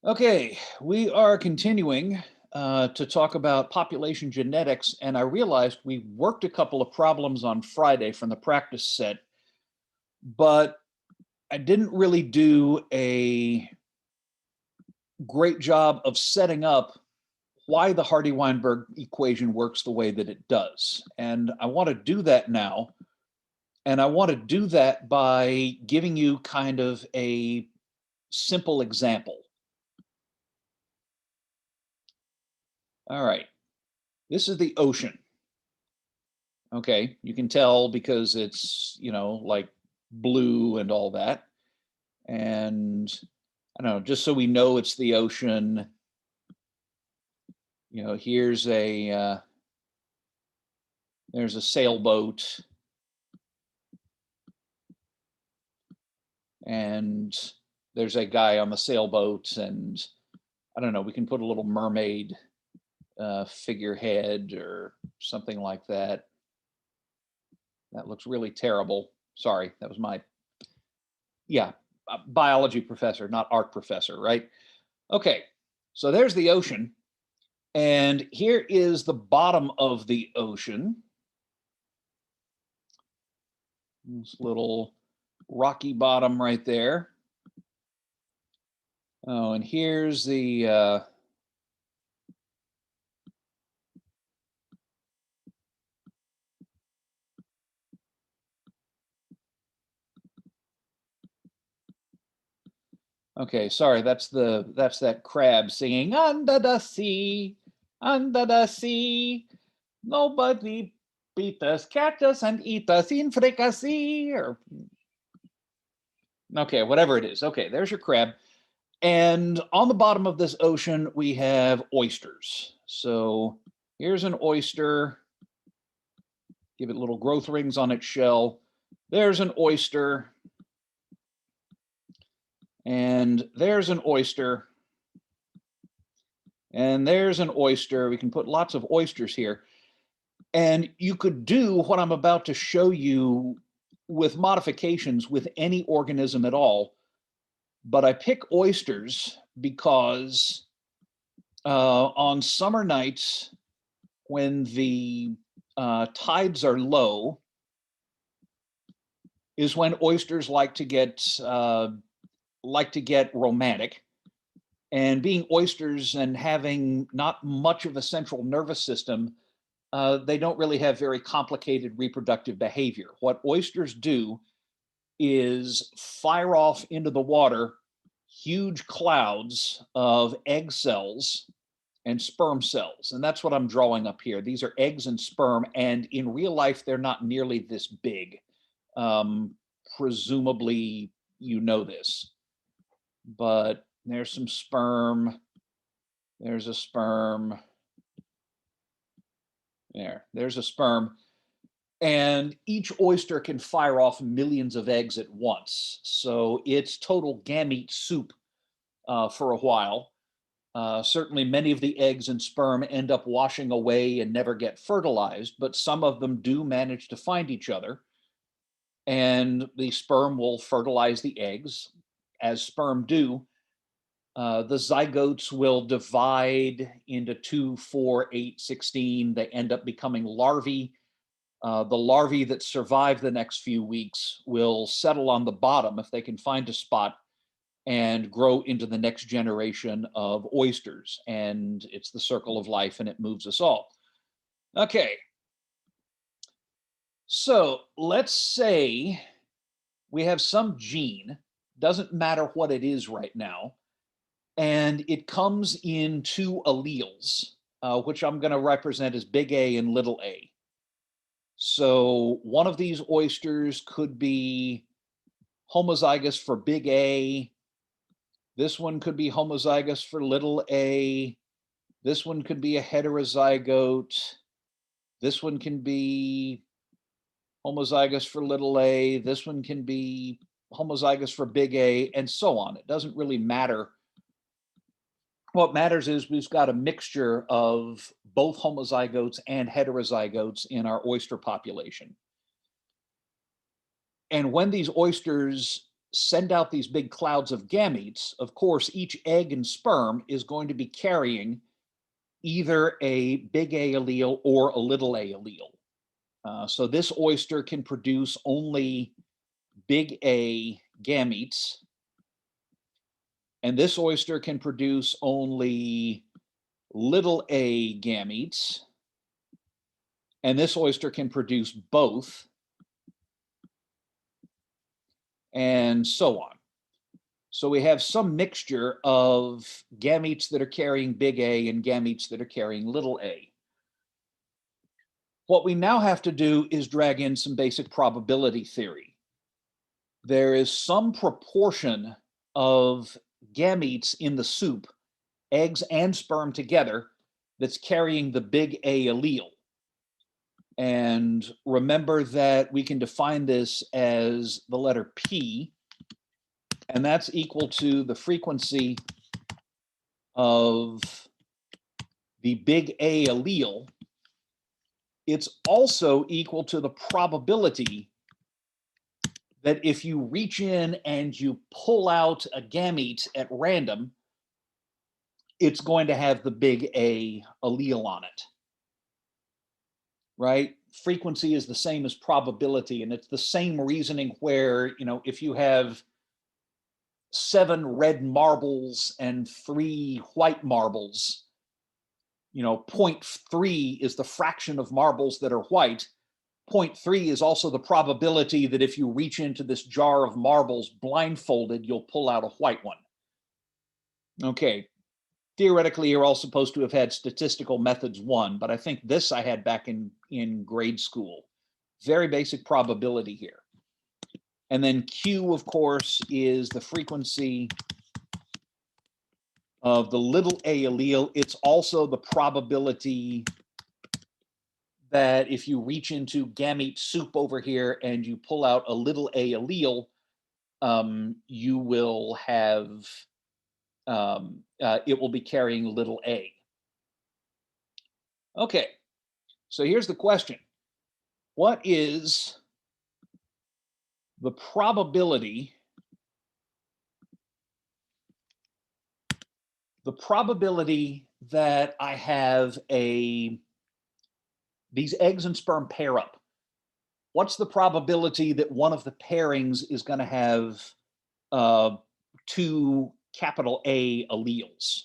Okay, we are continuing to talk about population genetics, and I realized we worked a couple of problems on Friday from the practice set, but I didn't really do a great job of setting up why the Hardy-Weinberg equation works the way that it does. And I want to do that now, and I want to do that by giving you kind of a simple example. All right, this is the ocean. Okay, you can tell because it's, like blue and all that. And I don't know, just so we know it's the ocean, here's there's a sailboat and there's a guy on the sailboat and I don't know, we can put a little mermaid figurehead or something like that. That looks really terrible. Sorry, that was my, yeah, biology professor, not art professor, right? Okay, so there's the ocean. And here is the bottom of the ocean. This little rocky bottom right there. Oh, and here's the okay, sorry, that's that crab singing under the sea, nobody beat us, catch us, and eat us in fricassee, or okay, whatever it is. Okay, there's your crab. And on the bottom of this ocean, we have oysters. So here's an oyster. Give it little growth rings on its shell. There's an oyster. And there's an oyster. And there's an oyster. We can put lots of oysters here. And you could do what I'm about to show you with modifications with any organism at all. But I pick oysters because on summer nights, when the tides are low, is when oysters like to get romantic. And being oysters and having not much of a central nervous system, they don't really have very complicated reproductive behavior. What oysters do is fire off into the water huge clouds of egg cells and sperm cells. And that's what I'm drawing up here. These are eggs and sperm. And in real life, they're not nearly this big. Um, Presumably, you know this. But there's some sperm. There's a sperm. There's a sperm. And each oyster can fire off millions of eggs at once. So it's total gamete soup for a while. Certainly, many of the eggs and sperm end up washing away and never get fertilized, but some of them do manage to find each other. And the sperm will fertilize the eggs, as sperm do. The zygotes will divide into 2, 4, 8, 16. They end up becoming larvae. The larvae that survive the next few weeks will settle on the bottom if they can find a spot and grow into the next generation of oysters. And it's the circle of life and it moves us all. Okay. So let's say we have some gene, doesn't matter what it is right now, and it comes in two alleles, which I'm going to represent as big A and little a. So one of these oysters could be homozygous for big A. This one could be homozygous for little a. This one could be a heterozygote. This one can be homozygous for little a. This one can be homozygous for big A, and so on. It doesn't really matter. What matters is we've got a mixture of both homozygotes and heterozygotes in our oyster population. And when these oysters send out these big clouds of gametes, of course, each egg and sperm is going to be carrying either a big A allele or a little a allele. So this oyster can produce only big A gametes, and this oyster can produce only little a gametes, and this oyster can produce both, and so on. So we have some mixture of gametes that are carrying big A and gametes that are carrying little a. What we now have to do is drag in some basic probability theory. There is some proportion of gametes in the soup, eggs and sperm together, that's carrying the big A allele. And remember that we can define this as the letter P, and that's equal to the frequency of the big A allele. It's also equal to the probability that if you reach in and you pull out a gamete at random, it's going to have the big A allele on it, right? Frequency is the same as probability, and it's the same reasoning where, if you have 7 red marbles and 3 white marbles, 0.3 is the fraction of marbles that are white. 0.3 is also the probability that if you reach into this jar of marbles blindfolded, you'll pull out a white one. Okay, theoretically, you're all supposed to have had statistical methods 1, but I think this I had back in grade school. Very basic probability here. And then Q, of course, is the frequency of the little a allele. It's also the probability that if you reach into gamete soup over here and you pull out a little a allele, you will have, it will be carrying little a. Okay, so here's the question. What is the probability that I have these eggs and sperm pair up? What's the probability that one of the pairings is going to have 2 capital A alleles?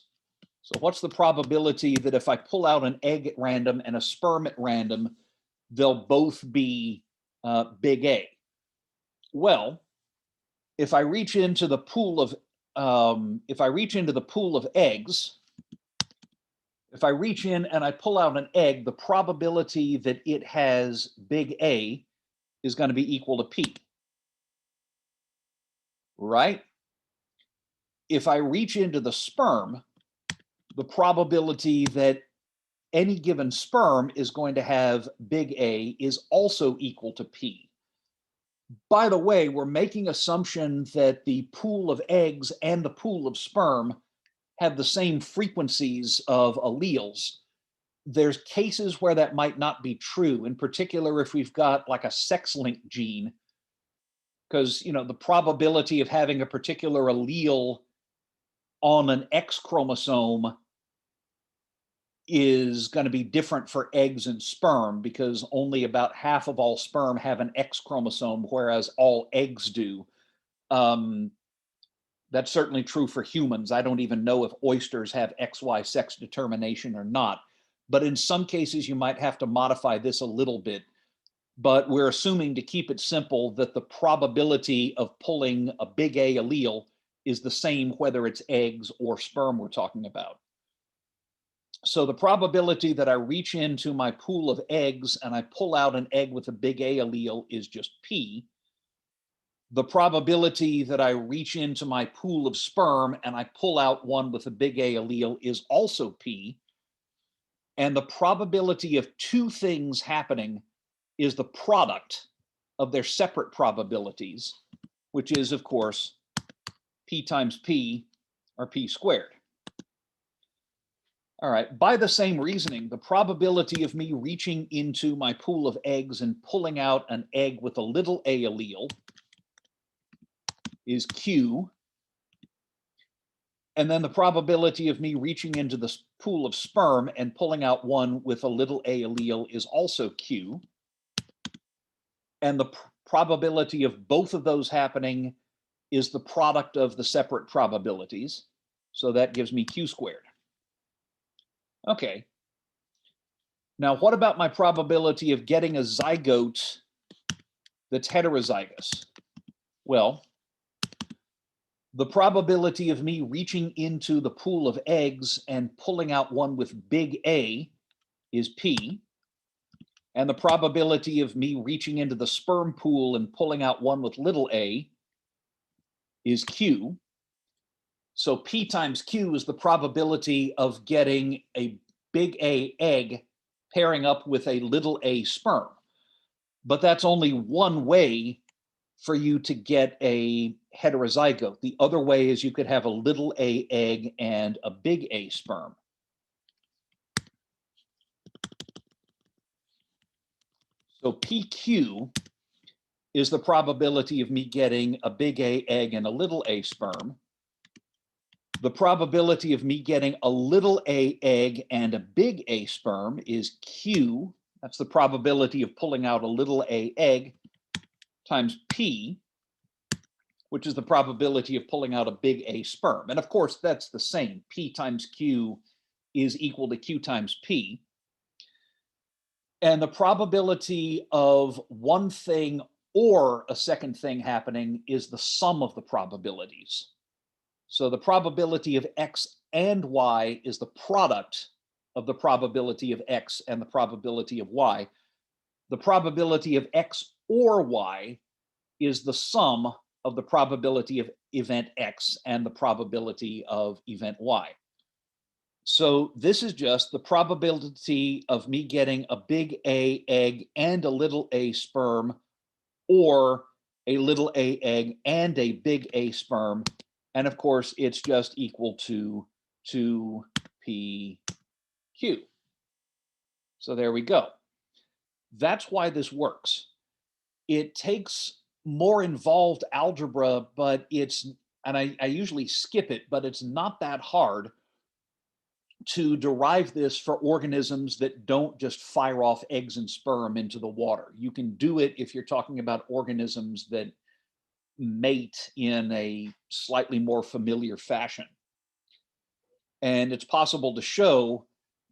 So what's the probability that if I pull out an egg at random and a sperm at random, they'll both be big A? Well, if I reach into the pool of eggs, if I reach in and I pull out an egg, the probability that it has big A is going to be equal to P, right? If I reach into the sperm, the probability that any given sperm is going to have big A is also equal to P. By the way, we're making assumption that the pool of eggs and the pool of sperm have the same frequencies of alleles. There's cases where that might not be true, in particular if we've got like a sex-linked gene, because the probability of having a particular allele on an X chromosome is going to be different for eggs and sperm, because only about half of all sperm have an X chromosome, whereas all eggs do. That's certainly true for humans. I don't even know if oysters have XY sex determination or not. But in some cases, you might have to modify this a little bit. But we're assuming, to keep it simple, that the probability of pulling a big A allele is the same whether it's eggs or sperm we're talking about. So the probability that I reach into my pool of eggs and I pull out an egg with a big A allele is just P. The probability that I reach into my pool of sperm and I pull out one with a big A allele is also P. And the probability of 2 things happening is the product of their separate probabilities, which is, of course, P times P, or P squared. All right, by the same reasoning, the probability of me reaching into my pool of eggs and pulling out an egg with a little a allele is Q. And then the probability of me reaching into the pool of sperm and pulling out one with a little a allele is also Q. And the probability of both of those happening is the product of the separate probabilities. So that gives me Q squared. Okay. Now, what about my probability of getting a zygote that's heterozygous? Well, the probability of me reaching into the pool of eggs and pulling out one with big A is P. And the probability of me reaching into the sperm pool and pulling out one with little a is Q. So P times Q is the probability of getting a big A egg pairing up with a little a sperm. But that's only one way for you to get a heterozygote. The other way is you could have a little a egg and a big A sperm. So PQ is the probability of me getting a big A egg and a little a sperm. The probability of me getting a little a egg and a big A sperm is Q. That's the probability of pulling out a little a egg times P, which is the probability of pulling out a big A sperm. And of course, that's the same. P times Q is equal to Q times P. And the probability of one thing or a second thing happening is the sum of the probabilities. So the probability of X and Y is the product of the probability of X and the probability of Y. The probability of X or Y is the sum of the probability of event X and the probability of event Y. So this is just the probability of me getting a big A egg and a little a sperm, or a little a egg and a big A sperm. And of course, it's just equal to 2PQ. So there we go. That's why this works. It takes more involved algebra, but it's, and I usually skip it, but it's not that hard to derive this for organisms that don't just fire off eggs and sperm into the water. You can do it if you're talking about organisms that mate in a slightly more familiar fashion. And it's possible to show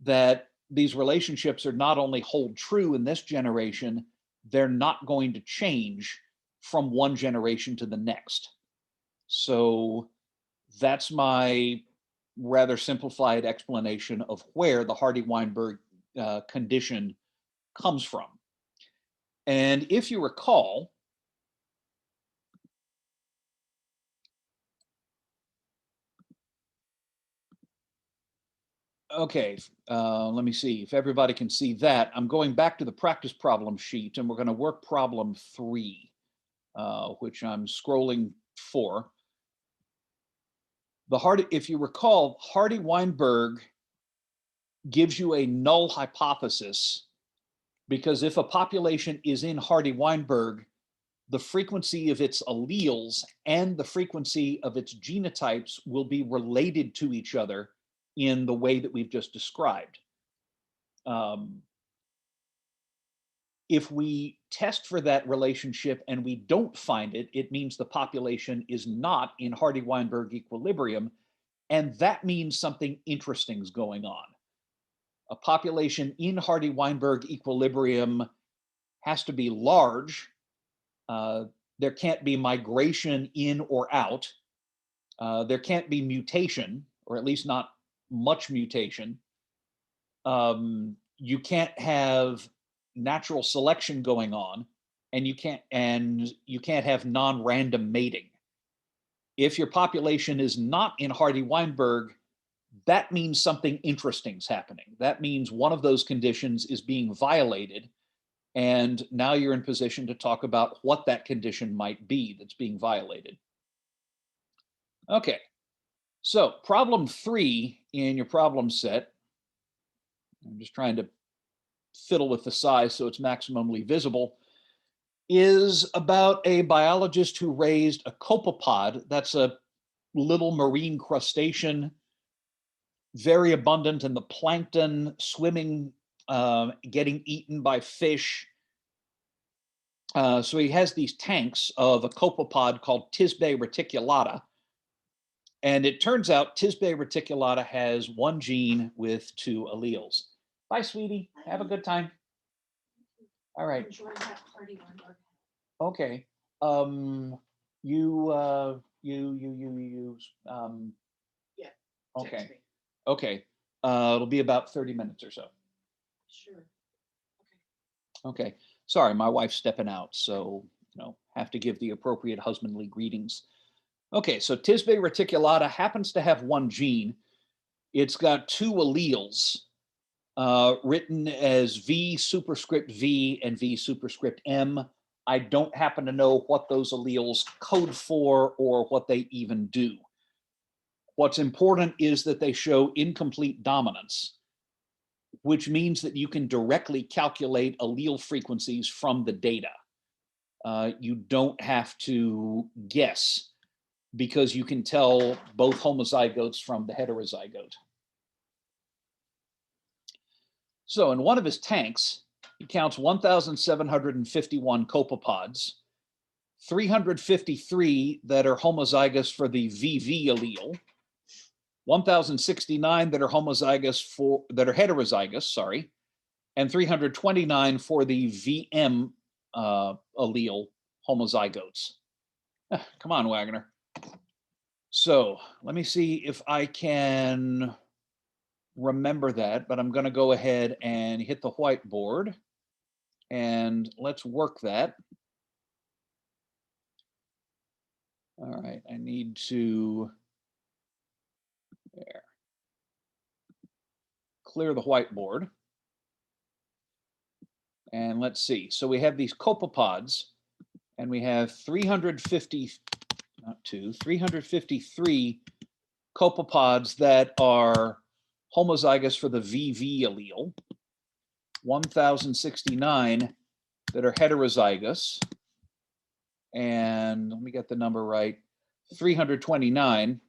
that these relationships are not only hold true in this generation, they're not going to change from one generation to the next. So that's my rather simplified explanation of where the Hardy-Weinberg condition comes from. And if you recall, okay, let me see if everybody can see that. I'm going back to the practice problem sheet, and we're going to work problem 3, which I'm scrolling for. If you recall, Hardy-Weinberg gives you a null hypothesis, because if a population is in Hardy-Weinberg, the frequency of its alleles and the frequency of its genotypes will be related to each other in the way that we've just described. If we test for that relationship and we don't find it, it means the population is not in Hardy-Weinberg equilibrium, and that means something interesting is going on. A population in Hardy-Weinberg equilibrium has to be large. There can't be migration in or out. There can't be mutation, or at least not much mutation. You can't have natural selection going on, and you can't have non-random mating. If your population is not in Hardy-Weinberg, that means something interesting is happening. That means one of those conditions is being violated, and now you're in position to talk about what that condition might be that's being violated. Okay, so problem 3 in your problem set, I'm just trying to fiddle with the size so it's maximally visible. is about a biologist who raised a copepod. That's a little marine crustacean, very abundant in the plankton, swimming, getting eaten by fish. So he has these tanks of a copepod called Tisbe reticulata. And it turns out Tisbe reticulata has one gene with two alleles. Bye, sweetie. Have a good time. All right. Okay. Yeah. Okay. Okay. It'll be about 30 minutes or so. Sure. Okay. Sorry, my wife's stepping out, so have to give the appropriate husbandly greetings. Okay, so Tisbe reticulata happens to have one gene. It's got two alleles, written as V superscript V and V superscript M. I don't happen to know what those alleles code for or what they even do. What's important is that they show incomplete dominance, which means that you can directly calculate allele frequencies from the data. You don't have to guess because you can tell both homozygotes from the heterozygote. So in one of his tanks, he counts 1,751 copepods, 353 that are homozygous for the VV allele, 1,069 that are heterozygous, sorry, and 329 for the VM allele homozygotes. Come on, Wagner. So let me see if I can remember that, but I'm going to go ahead and hit the whiteboard and let's work that. All right, I need to clear the whiteboard. And let's see. So we have these copepods and we have 353 copepods that are homozygous for the VV allele, 1,069 that are heterozygous, and let me get the number right, 329.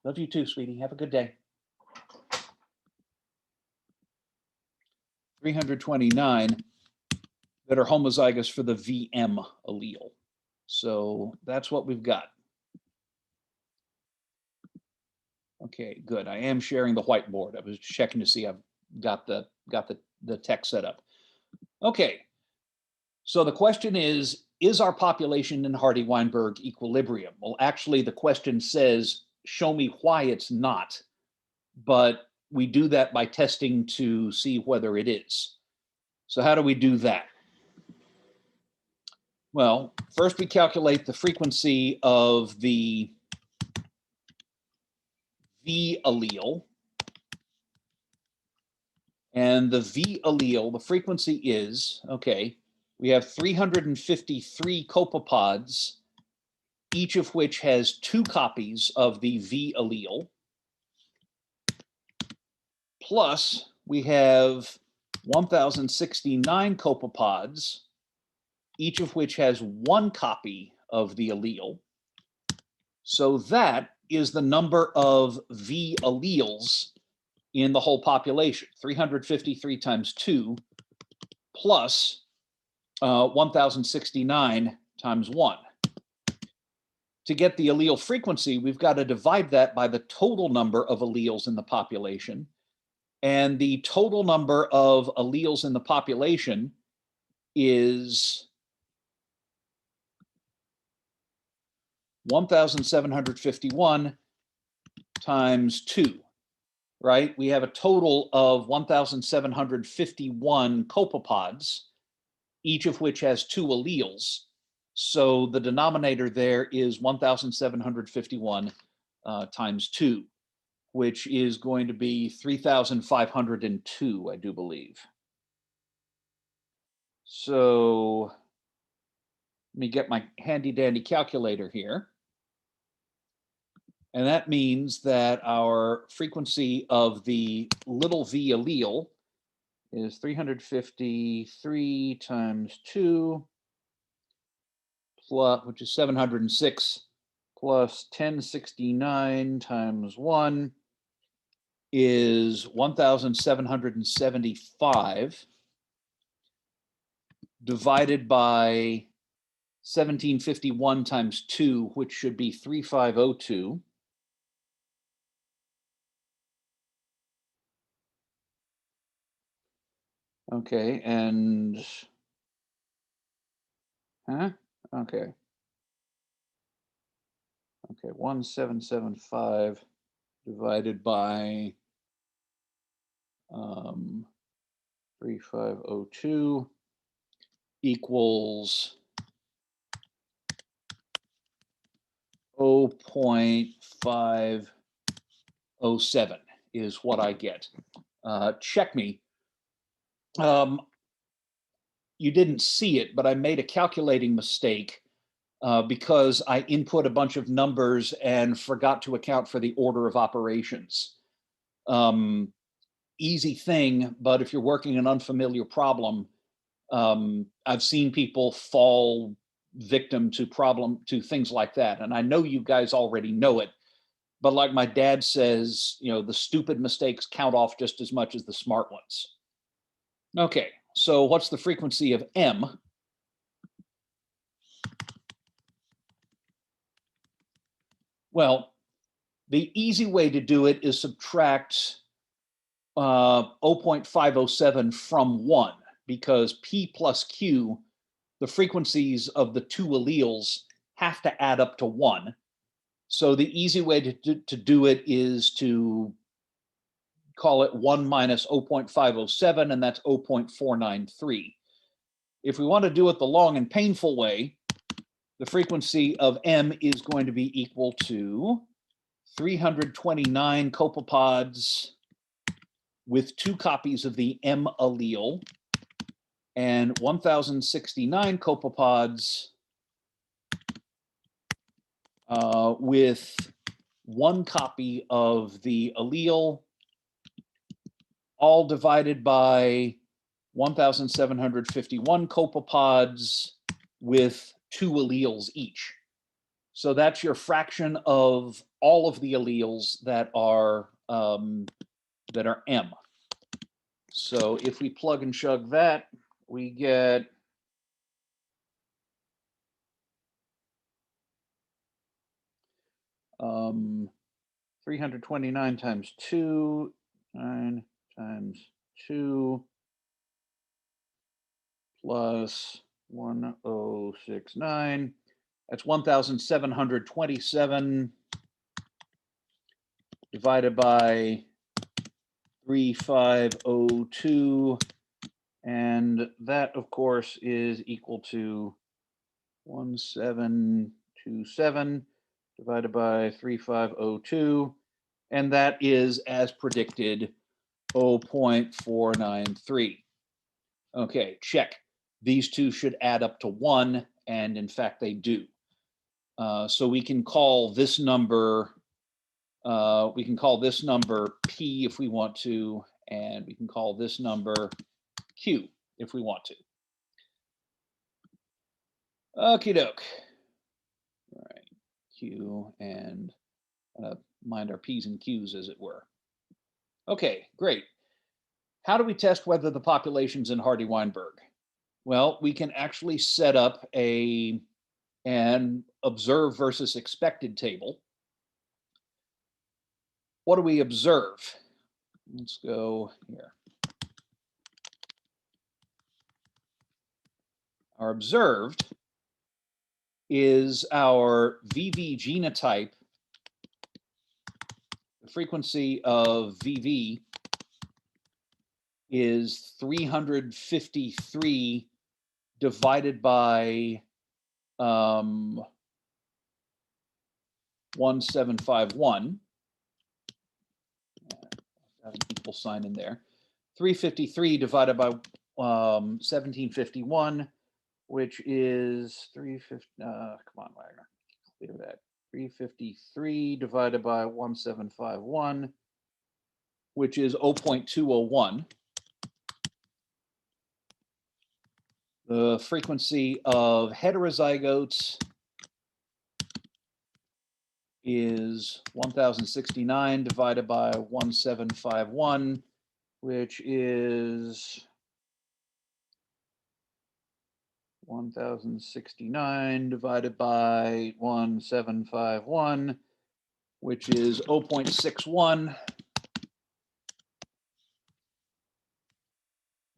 Love you too, sweetie. Have a good day. 329 that are homozygous for the VM allele. So that's what we've got. Okay, good. I am sharing the whiteboard. I was checking to see I've got the text set up. Okay. So the question is our population in Hardy-Weinberg equilibrium? Well, actually, the question says, show me why it's not. But we do that by testing to see whether it is. So how do we do that? Well, first we calculate the frequency of the V allele. And the V allele, the frequency is, okay, we have 353 copepods, each of which has two copies of the V allele. Plus, we have 1,069 copepods, each of which has one copy of the allele. So that is the number of V alleles in the whole population, 353 times 2 plus 1,069 times 1. To get the allele frequency, we've got to divide that by the total number of alleles in the population. And the total number of alleles in the population is 1,751 times 2, right? We have a total of 1,751 copepods, each of which has two alleles. So the denominator there is 1,751 times 2, which is going to be 3,502, I do believe. So let me get my handy dandy calculator here. And that means that our frequency of the little v allele is 353 times 2 plus, which is 706 plus 1069 times 1 is 1775 divided by 1751 times 2, which should be 3502. Okay, and okay. Okay, 1775 divided by 3502 equals 0.507 is what I get. Check me. You didn't see it, but I made a calculating mistake because I input a bunch of numbers and forgot to account for the order of operations. Easy thing, but if you're working an unfamiliar problem, I've seen people fall victim to things like that. And I know you guys already know it, but like my dad says, the stupid mistakes count off just as much as the smart ones. Okay, so what's the frequency of M? Well, the easy way to do it is subtract 0.507 from 1, because P plus Q, the frequencies of the two alleles, have to add up to 1. So the easy way to do it is to call it 1 minus 0.507, and that's 0.493. If we want to do it the long and painful way, the frequency of M is going to be equal to 329 copepods with 2 copies of the M allele and 1069 copepods with 1 copy of the allele, all divided by 1751 copepods with 2 alleles each. So that's your fraction of all of the alleles that are M. So if we plug and chug that, we get 329 times 2, 9 times 2 plus 1069. That's 1727 divided by 3502. And that, of course, is equal to 1727 divided by 3502. And that is, as predicted, 0.493. Okay, check. These two should add up to 1, and in fact, they do. So we can call this number P if we want to, and we can call this number Q if we want to. Okie doke. All right, Q, and mind our P's and Q's, as it were. Okay, great. How do we test whether the population's in Hardy-Weinberg? Well, we can actually set up an observe versus expected table. What do we observe? Let's go here. Our observed is our VV genotype. The frequency of VV is 353 divided by 1751. Have an equal sign in there. 353 divided by 1751, which is 350. Come on, Wagner, clear that. 353 divided by 1751, which is 0.201. The frequency of heterozygotes is 1069 divided by 1751, which is 1069 divided by 1751, which is 0.61.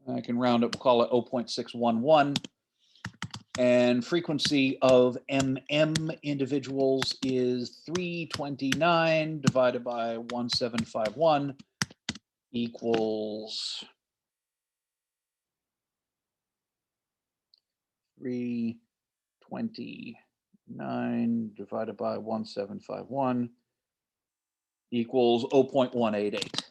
I can round up, we'll call it 0.611. And frequency of MM individuals is 329 divided by 1751 equals 329 divided by 1751 equals 0.188.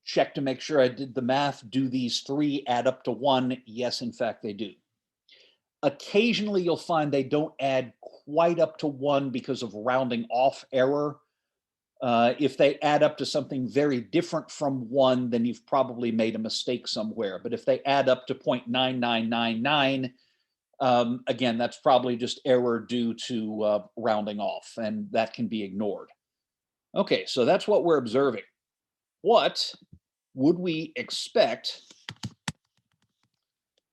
Check to make sure I did the math. Do these three add up to 1? Yes, in fact, they do. Occasionally, you'll find they don't add quite up to 1 because of rounding off error. If they add up to something very different from 1, then you've probably made a mistake somewhere. But if they add up to 0.9999, again, that's probably just error due to rounding off, and that can be ignored. Okay, so that's what we're observing. What would we expect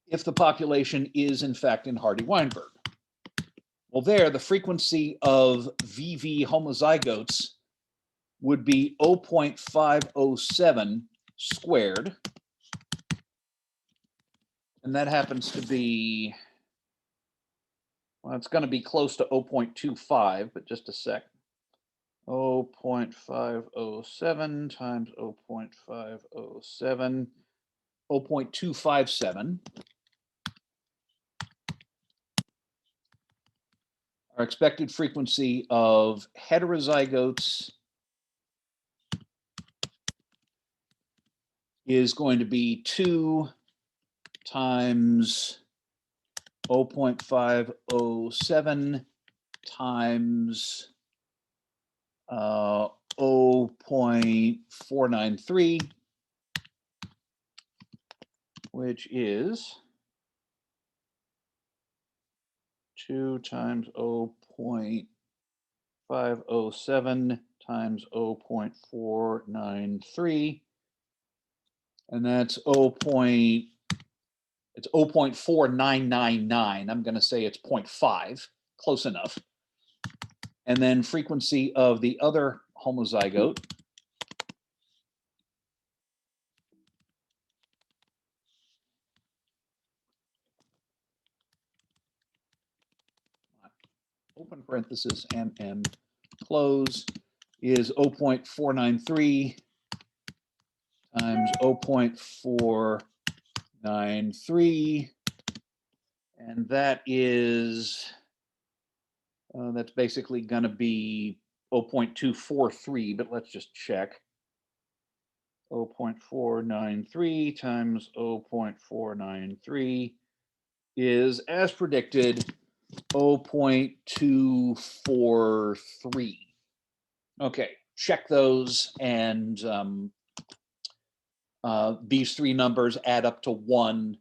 if the population is in fact in Hardy-Weinberg? Well, there, the frequency of VV homozygotes would be 0.507 squared. And that happens to be, well, it's going to be close to 0.25, but just a sec. 0.507 times 0.507, 0.257. Our expected frequency of heterozygotes is going to be 2 times 0.507 times 0.493, which is 2 times 0.507 times 0.493, and that's 0.4999. I'm going to say it's 0.5, close enough. And then frequency of the other homozygote open parenthesis MM close is 0.493 times 0.493, and that is that's basically going to be 0.243, but let's just check. 0.493 times 0.493 is, as predicted, 0.243. Okay, check those, and these three numbers add up to 1.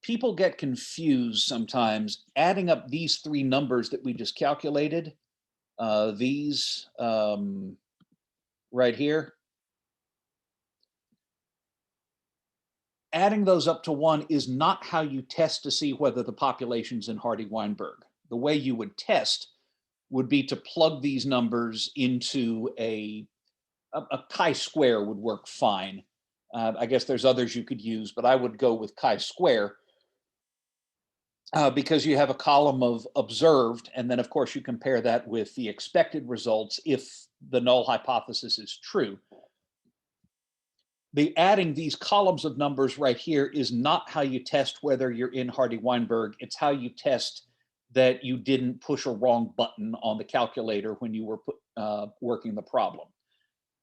People get confused sometimes adding up these three numbers that we just calculated, these right here. Adding those up to 1 is not how you test to see whether the population's in Hardy-Weinberg. The way you would test would be to plug these numbers into a chi-square would work fine. I guess there's others you could use, but I would go with chi-square because you have a column of observed, and then of course you compare that with the expected results if the null hypothesis is true. The adding these columns of numbers right here is not how you test whether you're in Hardy-Weinberg. It's how you test that you didn't push a wrong button on the calculator when you were working the problem.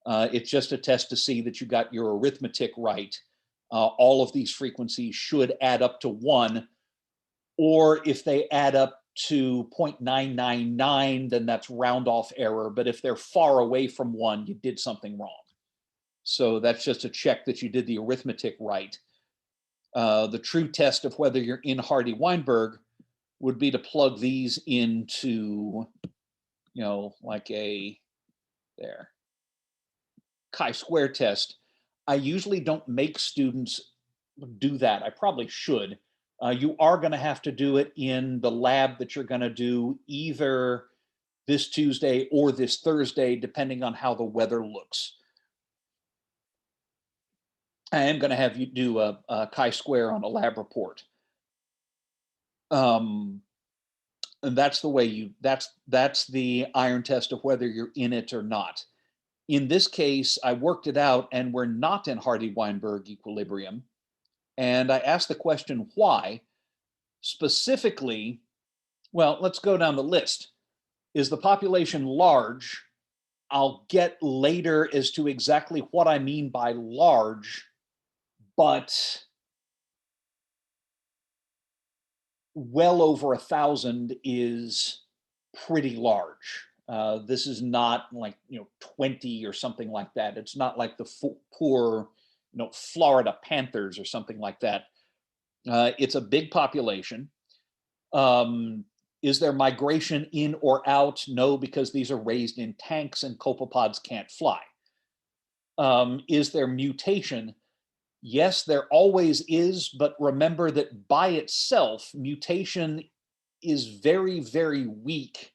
It's just a test to see that you got your arithmetic right. All of these frequencies should add up to 1, or if they add up to 0.999, then that's round off error. But if they're far away from 1, you did something wrong. So that's just a check that you did the arithmetic right. The true test of whether you're in Hardy-Weinberg would be to plug these into, like a there chi-square test. I usually don't make students do that. I probably should. You are going to have to do it in the lab that you're going to do either this Tuesday or this Thursday, depending on how the weather looks. I am going to have you do a chi-square on a lab report. And that's the way that's the iron test of whether you're in it or not. In this case, I worked it out and we're not in Hardy-Weinberg equilibrium. And I asked the question, why? Specifically, well, let's go down the list. Is the population large? I'll get later as to exactly what I mean by large, but well over 1,000 is pretty large. This is not like 20 or something like that. It's not like the poor Florida Panthers or something like that. It's a big population. Is there migration in or out? No, because these are raised in tanks and copepods can't fly. Is there mutation? Yes, there always is, but remember that by itself, mutation is very, very weak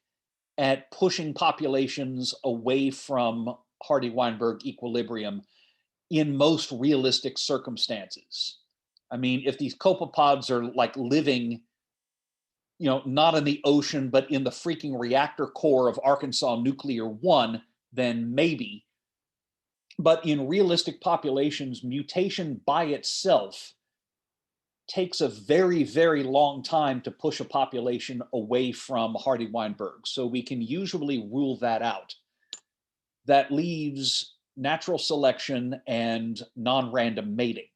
at pushing populations away from Hardy-Weinberg equilibrium in most realistic circumstances. I mean, if these copepods are like living, not in the ocean, but in the freaking reactor core of Arkansas Nuclear One, then maybe. But in realistic populations, mutation by itself takes a very, very long time to push a population away from Hardy-Weinberg. So we can usually rule that out. That leaves natural selection and non-random mating.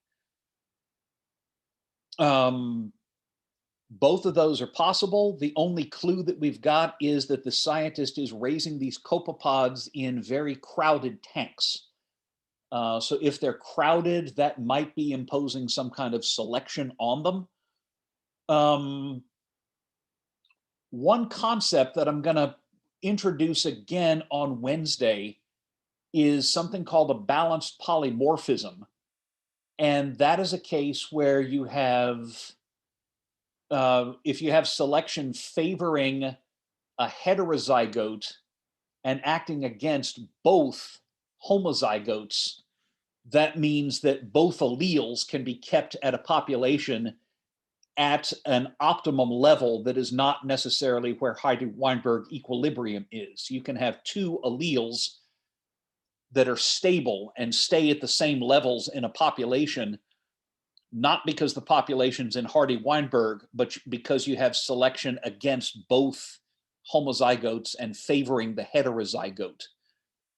Both of those are possible. The only clue that we've got is that the scientist is raising these copepods in very crowded tanks. So if they're crowded, that might be imposing some kind of selection on them. One concept that I'm going to introduce again on Wednesday is something called a balanced polymorphism. And that is a case where you have, if you have selection favoring a heterozygote and acting against both homozygotes, that means that both alleles can be kept at a population at an optimum level that is not necessarily where Hardy-Weinberg equilibrium is. You can have two alleles that are stable and stay at the same levels in a population, not because the population's in Hardy-Weinberg, but because you have selection against both homozygotes and favoring the heterozygote.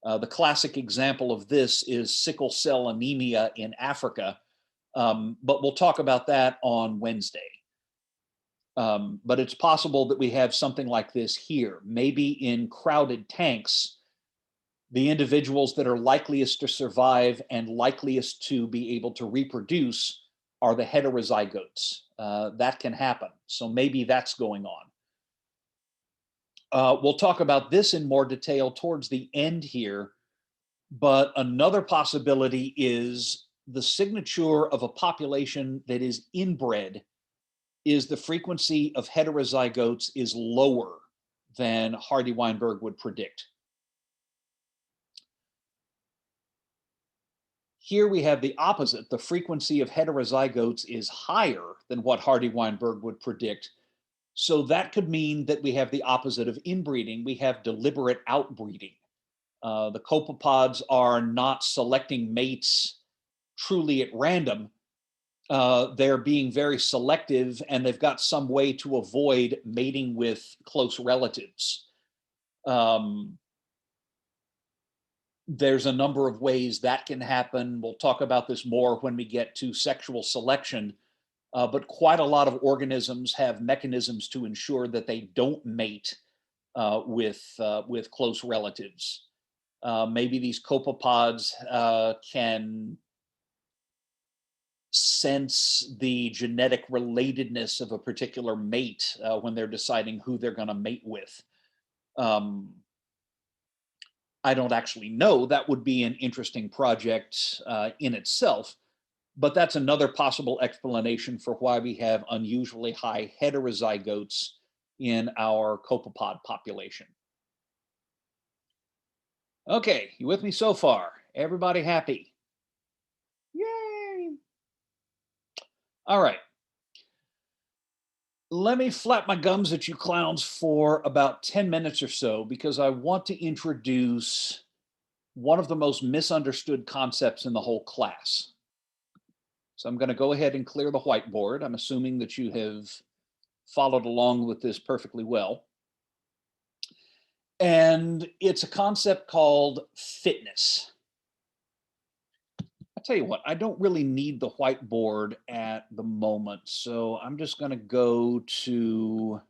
The classic example of this is sickle cell anemia in Africa, but we'll talk about that on Wednesday. But it's possible that we have something like this here. Maybe in crowded tanks, the individuals that are likeliest to survive and likeliest to be able to reproduce are the heterozygotes. That can happen. So maybe that's going on. We'll talk about this in more detail towards the end here, but another possibility is the signature of a population that is inbred is the frequency of heterozygotes is lower than Hardy-Weinberg would predict. Here we have the opposite. The frequency of heterozygotes is higher than what Hardy-Weinberg would predict. So that could mean that we have the opposite of inbreeding. We have deliberate outbreeding. The copepods are not selecting mates truly at random. They're being very selective and they've got some way to avoid mating with close relatives. There's a number of ways that can happen. We'll talk about this more when we get to sexual selection. But quite a lot of organisms have mechanisms to ensure that they don't mate with close relatives. Maybe these copepods can sense the genetic relatedness of a particular mate when they're deciding who they're going to mate with. Um, I don't actually know. That would be an interesting project in itself, but that's another possible explanation for why we have unusually high heterozygotes in our copepod population. Okay, you with me so far? Everybody happy? Yay! All right. Let me flap my gums at you clowns for about 10 minutes or so because I want to introduce one of the most misunderstood concepts in the whole class. So I'm going to go ahead and clear the whiteboard. I'm assuming that you have followed along with this perfectly well. And it's a concept called fitness. I tell you what, I don't really need the whiteboard at the moment. So I'm just going to go to,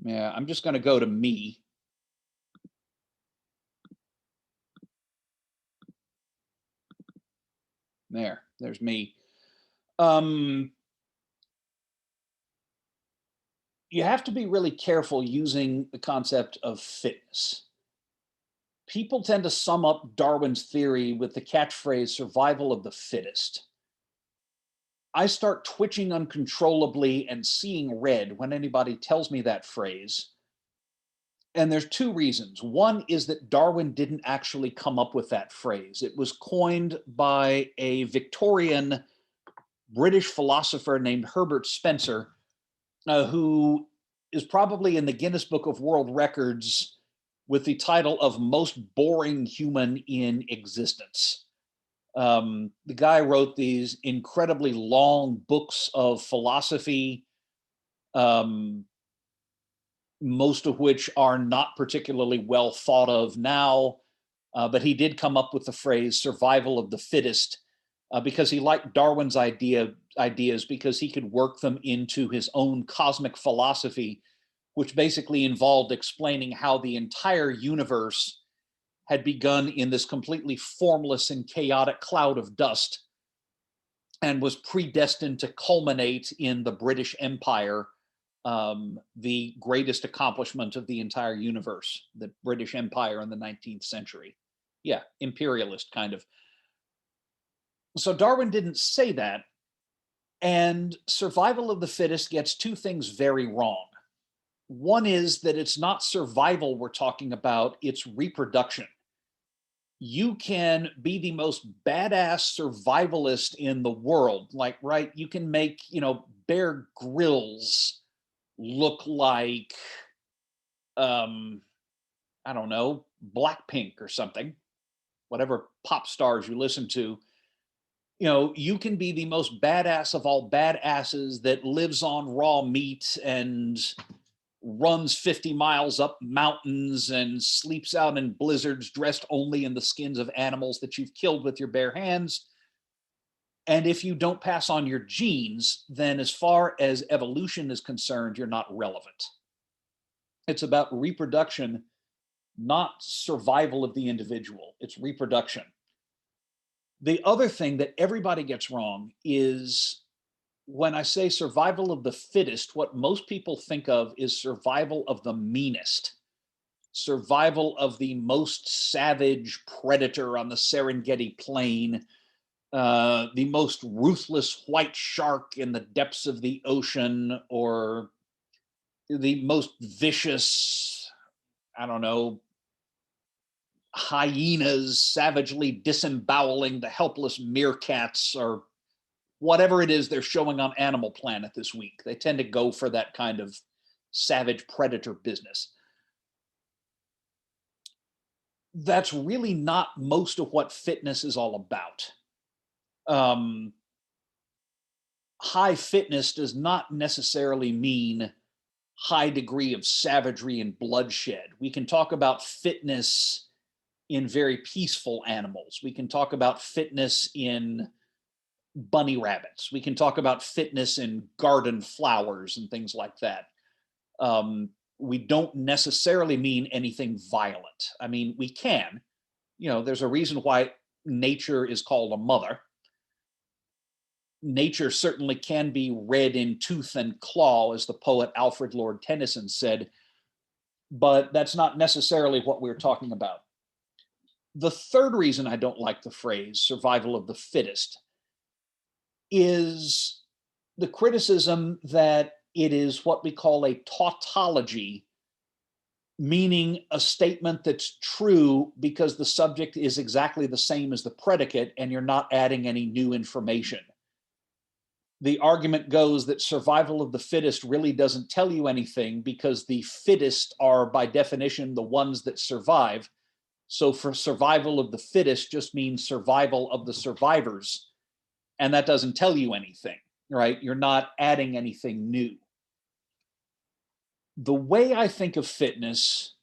yeah, I'm just going to go to me. There's me. Um, you have to be really careful using the concept of fitness. People tend to sum up Darwin's theory with the catchphrase survival of the fittest. I start twitching uncontrollably and seeing red when anybody tells me that phrase. And there's two reasons. One is that Darwin didn't actually come up with that phrase, it was coined by a Victorian British philosopher named Herbert Spencer, who is probably in the Guinness Book of World Records with the title of most boring human in existence. The guy wrote these incredibly long books of philosophy, um, most of which are not particularly well thought of now. But he did come up with the phrase survival of the fittest because he liked Darwin's ideas because he could work them into his own cosmic philosophy, which basically involved explaining how the entire universe had begun in this completely formless and chaotic cloud of dust and was predestined to culminate in the British Empire, the greatest accomplishment of the entire universe, the British Empire in the 19th century. Yeah, imperialist kind of. So Darwin didn't say that. And survival of the fittest gets two things very wrong. One is that it's not survival we're talking about, it's reproduction. You can be the most badass survivalist in the world. Like, right, you can make, Bear Grylls look like, um, I don't know, Blackpink or something, whatever pop stars you listen to. You can be the most badass of all badasses that lives on raw meat and runs 50 miles up mountains and sleeps out in blizzards dressed only in the skins of animals that you've killed with your bare hands. And if you don't pass on your genes, then as far as evolution is concerned, you're not relevant. It's about reproduction, not survival of the individual. It's reproduction. The other thing that everybody gets wrong is when I say survival of the fittest, what most people think of is survival of the meanest, survival of the most savage predator on the Serengeti plain, the most ruthless white shark in the depths of the ocean, or the most vicious, I don't know, hyenas savagely disemboweling the helpless meerkats, or whatever it is they're showing on Animal Planet this week. They tend to go for that kind of savage predator business. That's really not most of what fitness is all about. Um, High fitness does not necessarily mean high degree of savagery and bloodshed. We can talk about fitness in very peaceful animals. We can talk about fitness in bunny rabbits. We can talk about fitness in garden flowers and things like that. we don't necessarily mean anything violent. I mean, we can, there's a reason why nature is called a mother. Nature certainly can be read in tooth and claw, as the poet Alfred Lord Tennyson said, but that's not necessarily what we're talking about. The third reason I don't like the phrase survival of the fittest is the criticism that it is what we call a tautology, meaning a statement that's true because the subject is exactly the same as the predicate and you're not adding any new information. The argument goes that survival of the fittest really doesn't tell you anything because the fittest are, by definition, the ones that survive. So for survival of the fittest just means survival of the survivors. And that doesn't tell you anything, right? You're not adding anything new. The way I think of fitness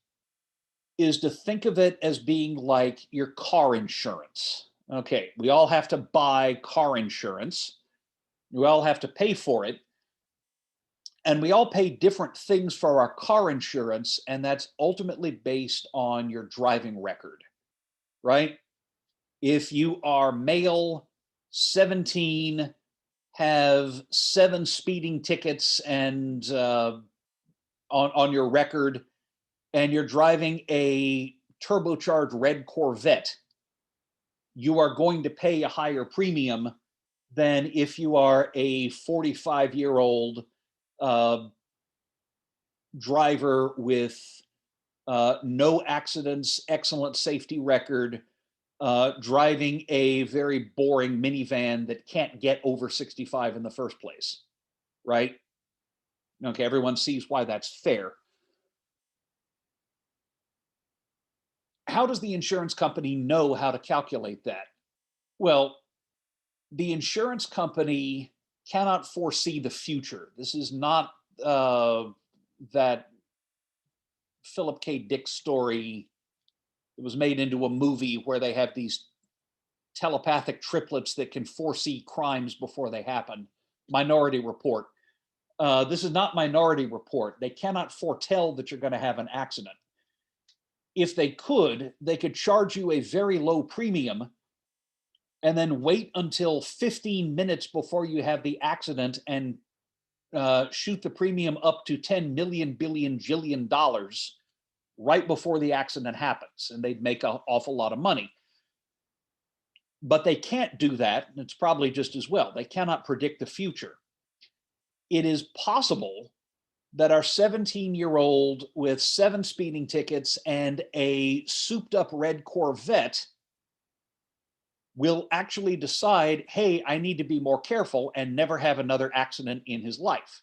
is to think of it as being like your car insurance. Okay, we all have to buy car insurance. We all have to pay for it. And we all pay different things for our car insurance, and that's ultimately based on your driving record, right? If you are male, 17, have 7 speeding tickets and on your record, and you're driving a turbocharged red Corvette, you are going to pay a higher premium than if you are a 45-year-old driver with no accidents, excellent safety record, driving a very boring minivan that can't get over 65 in the first place, right? Okay, everyone sees why that's fair. How does the insurance company know how to calculate that? Well, the insurance company cannot foresee the future. This is not that Philip K. Dick story that was made into a movie where they have these telepathic triplets that can foresee crimes before they happen. Minority Report. This is not Minority Report. They cannot foretell that you're going to have an accident. If they could charge you a very low premium and then wait until 15 minutes before you have the accident and shoot the premium up to 10 million billion jillion dollars right before the accident happens, and they'd make an awful lot of money. But they can't do that, and it's probably just as well. They cannot predict the future. It is possible that our 17-year-old with 7 speeding tickets and a souped-up red Corvette will actually decide, hey, I need to be more careful and never have another accident in his life.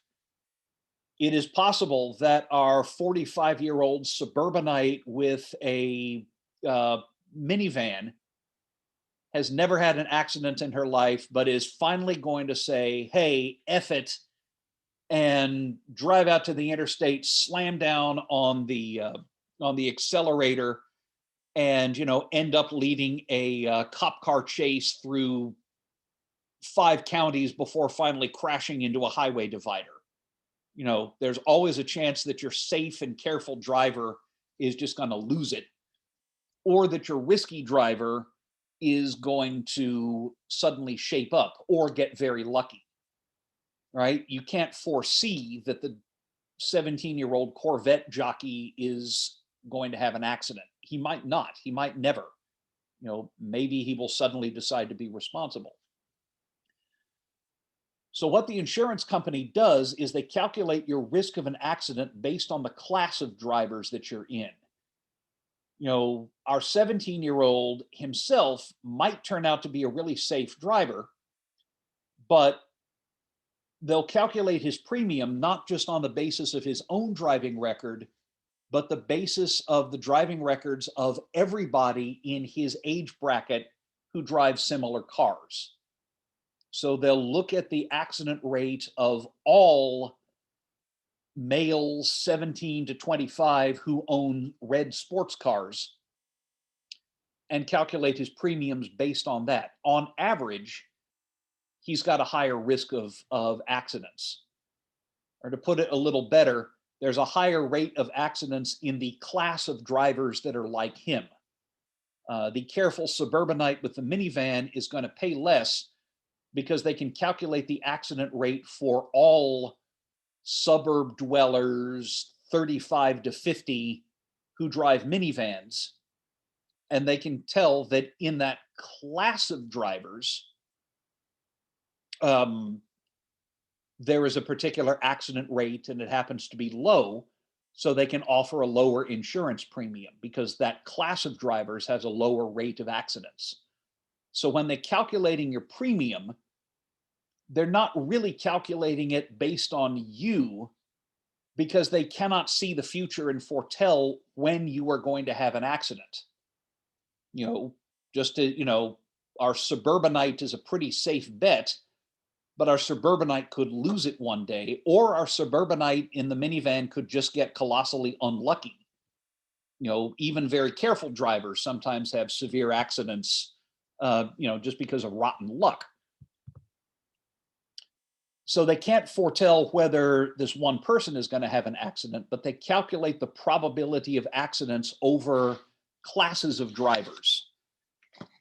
It is possible that our 45-year-old suburbanite with a minivan has never had an accident in her life, but is finally going to say, hey, F it, and drive out to the interstate, slam down on the accelerator, and end up leading a cop car chase through 5 counties before finally crashing into a highway divider. There's always a chance that your safe and careful driver is just going to lose it, or that your risky driver is going to suddenly shape up or get very lucky, right? You can't foresee that the 17-year-old Corvette jockey is going to have an accident. He might not, he might never. Maybe he will suddenly decide to be responsible. So what the insurance company does is they calculate your risk of an accident based on the class of drivers that you're in. Our 17-year-old himself might turn out to be a really safe driver, but they'll calculate his premium not just on the basis of his own driving record, but the basis of the driving records of everybody in his age bracket who drives similar cars. So they'll look at the accident rate of all males 17 to 25 who own red sports cars and calculate his premiums based on that. On average, he's got a higher risk of accidents. Or to put it a little better, there's a higher rate of accidents in the class of drivers that are like him. The careful suburbanite with the minivan is going to pay less because they can calculate the accident rate for all suburb dwellers 35 to 50 who drive minivans. And they can tell that in that class of drivers, um, there is a particular accident rate and it happens to be low. So they can offer a lower insurance premium because that class of drivers has a lower rate of accidents. So when they're calculating your premium, they're not really calculating it based on you because they cannot see the future and foretell when you are going to have an accident. You know, just to, our suburbanite is a pretty safe bet, but our suburbanite could lose it one day, or our suburbanite in the minivan could just get colossally unlucky. Even very careful drivers sometimes have severe accidents, just because of rotten luck. So they can't foretell whether this one person is going to have an accident, but they calculate the probability of accidents over classes of drivers.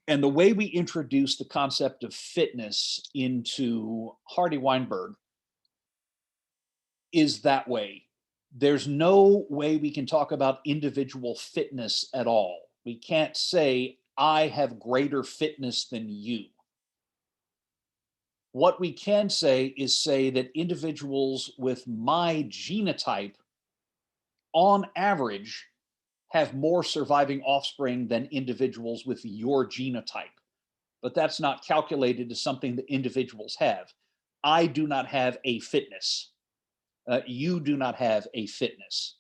And the way we introduce the concept of fitness into Hardy-Weinberg is that way. There's no way we can talk about individual fitness at all. We can't say, I have greater fitness than you. What we can say is say that individuals with my genotype, on average, have more surviving offspring than individuals with your genotype. But that's not calculated as something that individuals have. I do not have a fitness. You do not have a fitness.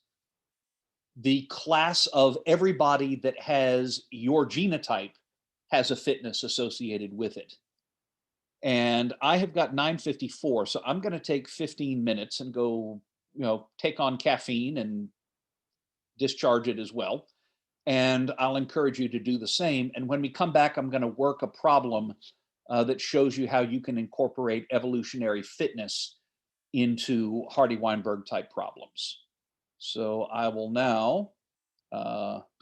The class of everybody that has your genotype has a fitness associated with it. And I have got 9:54, so I'm going to take 15 minutes and go, take on caffeine and discharge it as well. And I'll encourage you to do the same. And when we come back, I'm going to work a problem that shows you how you can incorporate evolutionary fitness into Hardy-Weinberg type problems. So I will now